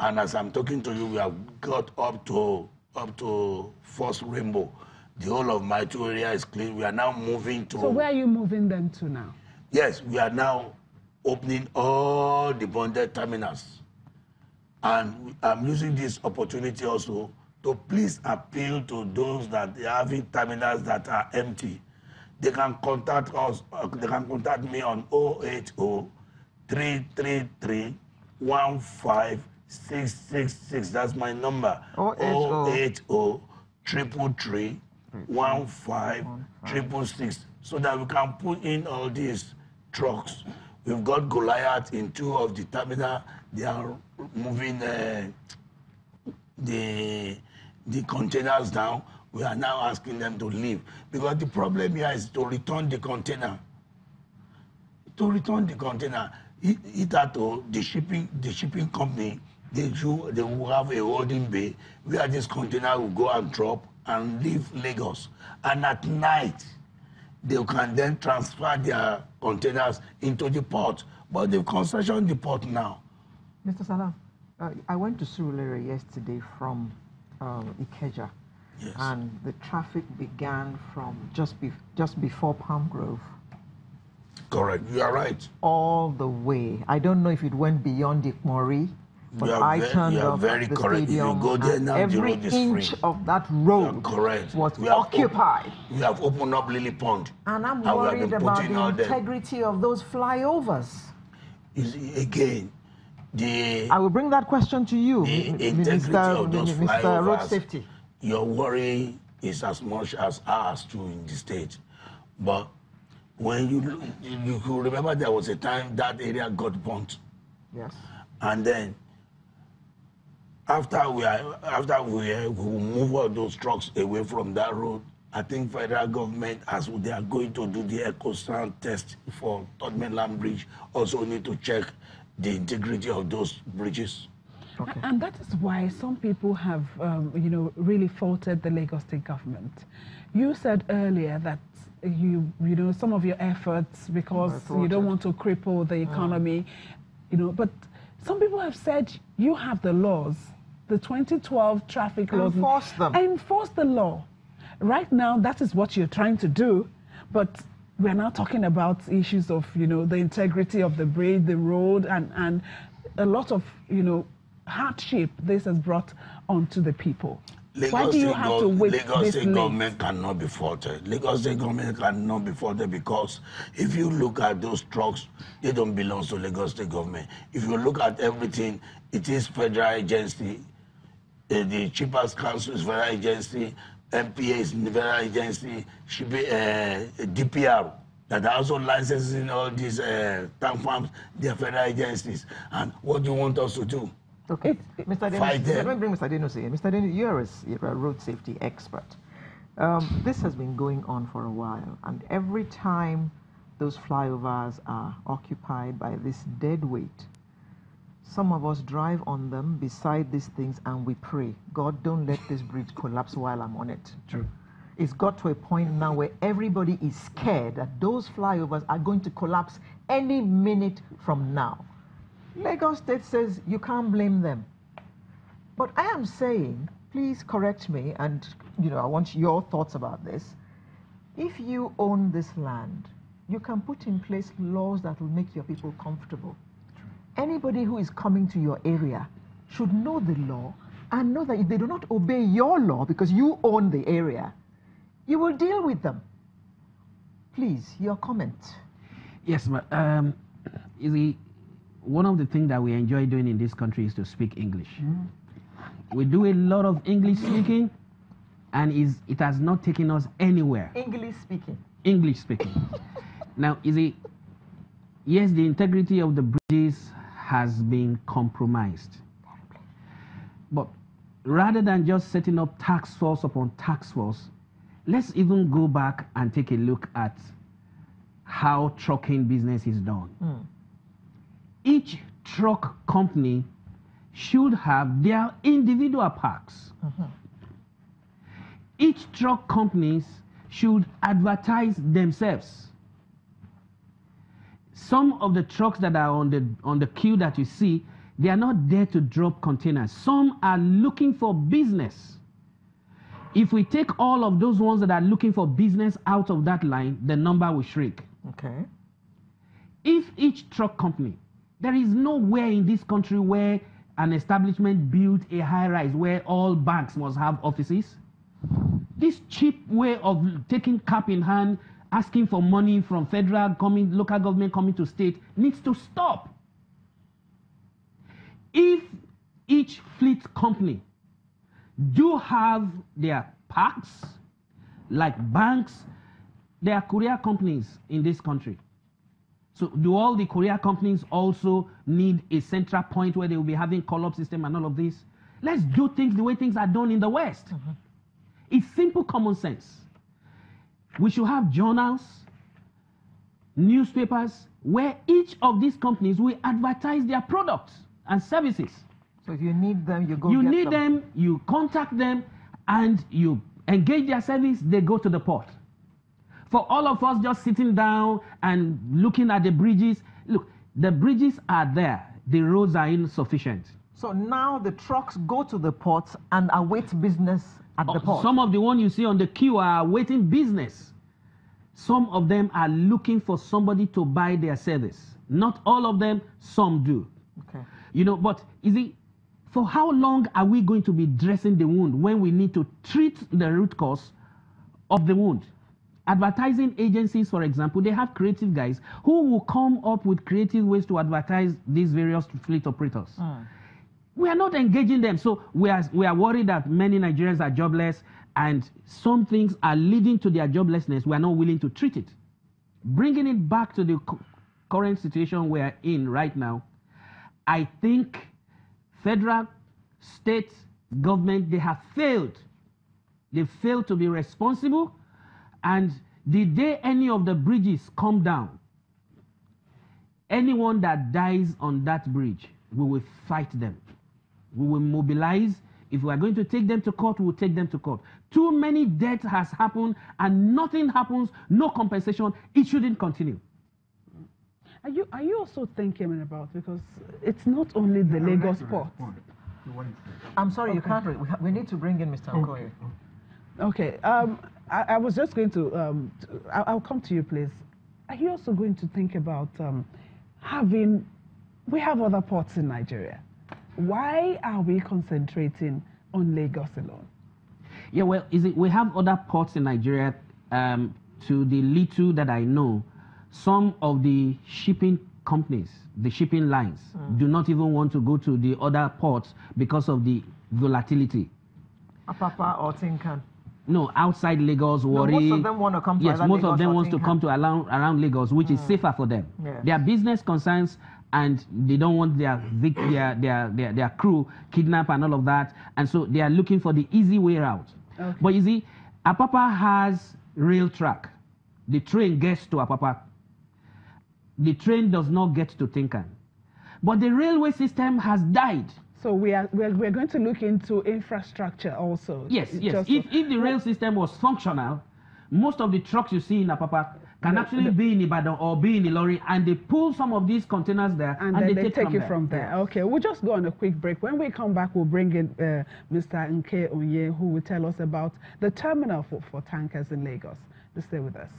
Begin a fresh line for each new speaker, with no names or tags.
And as I'm talking to you, we have got up to First Rainbow. The whole of my two area is clean. We are now moving to...
So where are you moving them to now?
Yes, we are now opening all the bonded terminals. And I'm using this opportunity also to please appeal to those that are having terminals that are empty. They can contact us, they can contact me on 080-333-15666. That's my number. 080-333-15666, so that we can put in all these trucks. We've got Goliath in 2 of the terminal. They are moving the containers down. We are now asking them to leave, because the problem here is to return the container. To return the container, the shipping company, they will have a holding bay where this container will go and drop and leave Lagos. And at night, they can then transfer their containers into the port. But they've concessioned the port now.
Mr. Salam, I went to Surulere yesterday from Ikeja.
Yes.
And the traffic began from just before Palm Grove.
Correct, you are right.
All the way. I don't know if it went beyond Ikmori, but I turned up at the stadium.
If you go there now,
every
the road is
inch
free.
of that road was occupied.
We have opened up Lily Pond.
And I'm worried about the integrity of those flyovers.
Again,
I will bring that question to you, Mr. Road Safety.
Your worry is as much as ours too in the state. But when you could remember, there was a time that area got burnt.
Yes.
And then after we move all those trucks away from that road, I think federal government, as they are going to do the echo sound test for Third Mainland Bridge, also need to check the integrity of those bridges.
Okay. And that is why some people have, really faulted the Lagos State government. You said earlier that some of your efforts, because you don't want to cripple the economy, but some people have said you have the laws, the 2012 traffic laws.
Enforce them.
Enforce the law. Right now, that is what you're trying to do, but we're now talking about issues of, the integrity of the bridge, the road, and a lot of, hardship this has brought onto the people. Why do you have to wait
Lagos State government cannot be faulted. Lagos State government cannot be faulted because if you look at those trucks, they don't belong to Lagos State government. If you look at everything, it is federal agency. The Chiefs Council is federal agency. MPA is federal agency. DPR that are also licensing all these tank farms. They are federal agencies. And what do you want us to do?
Okay, Mr. Dennis, let me bring Mr. Dennis in. Mr. Dennis, you're a road safety expert. This has been going on for a while, and every time those flyovers are occupied by this dead weight, some of us drive on them beside these things and we pray, God, don't let this bridge collapse while I'm on it.
True.
It's got to a point now where everybody is scared that those flyovers are going to collapse any minute from now. Lagos State says you can't blame them. But I am saying, please correct me, and I want your thoughts about this. If you own this land, you can put in place laws that will make your people comfortable. Anybody who is coming to your area should know the law and know that if they do not obey your law because you own the area, you will deal with them. Please, your comment.
Yes, but one of the things that we enjoy doing in this country is to speak English. We do a lot of English speaking, and it has not taken us anywhere.
English speaking.
English speaking. Now, yes, the integrity of the bridges has been compromised. But rather than just setting up task force upon task force, let's even go back and take a look at how trucking business is done. Each truck company should have their individual parks. Each truck companies should advertise themselves. Some of the trucks that are on the queue that you see, They are not there to drop containers. Some are looking for business. If we take all of those ones that are looking for business out of that line, the number will shrink.
Okay.
If each truck company, there is nowhere in this country where an establishment built a high-rise where all banks must have offices. This cheap way of taking cap in hand, asking for money from federal, local government coming to state needs to stop. If each fleet company do have their parks, like banks, there are courier companies in this country. So do all the courier companies also need a central point where they will be having call-up system and all of this? Let's do things the way things are done in the West. It's simple common sense. We should have journals, newspapers, where each of these companies will advertise their products and services.
So if you need them, you go
You
get
need them, you contact them, and you engage their service, they go to the port. For all of us just sitting down and looking at the bridges, look, the bridges are there, the roads are insufficient.
So now the trucks go to the ports and await business at the port.
Some of the ones you see on the queue are awaiting business. Some of them are looking for somebody to buy their service. Not all of them, some do.
Okay.
You know, but is it, for how long are we going to be dressing the wound when we need to treat the root cause of the wound? Advertising agencies, for example, they have creative guys who will come up with creative ways to advertise these various fleet operators. We are not engaging them. So we are worried that many Nigerians are jobless and some things are leading to their joblessness. We are not willing to treat it. Bringing it back to the current situation we are in right now, I think federal, state, government, they have failed. They failed to be responsible. And the day any of the bridges come down, anyone that dies on that bridge, we will fight them. We will mobilize. If we are going to take them to court, we will take them to court. Too many deaths has happened and nothing happens, no compensation. It shouldn't continue.
Are you also thinking about, because it's not only the Lagos port.
I'm sorry, you can't. We need to bring in Mr. Okoye.
Okay. I was just going to, I'll come to you, please. Are you also going to think about we have other ports in Nigeria. Why are we concentrating on Lagos alone?
Yeah, well, we have other ports in Nigeria. To the little that I know, some of the shipping companies, the shipping lines, do not even want to go to the other ports because of the volatility.
Apapa or Tinkan?
No, outside Lagos, worry.
No, most of them want to come to
Yes, most
Lagos
of them want to
Tinkan.
come to around Lagos, which is safer for them.
Yes.
Their business concerns, and they don't want their crew kidnapped and all of that, and so they are looking for the easy way out.
Okay.
But you see, Apapa has rail track. The train gets to Apapa. The train does not get to Tinkan. But the railway system has died.
So we're going to look into infrastructure also.
Yes, yes. If the rail system was functional, most of the trucks you see in Apapa can actually be in Ibadan or be in Ilori, and they pull some of these containers there and
then
they take
it from there. Okay, we'll just go on a quick break. When we come back, we'll bring in Mr. Nke Onye, who will tell us about the terminal for tankers in Lagos. Just stay with us.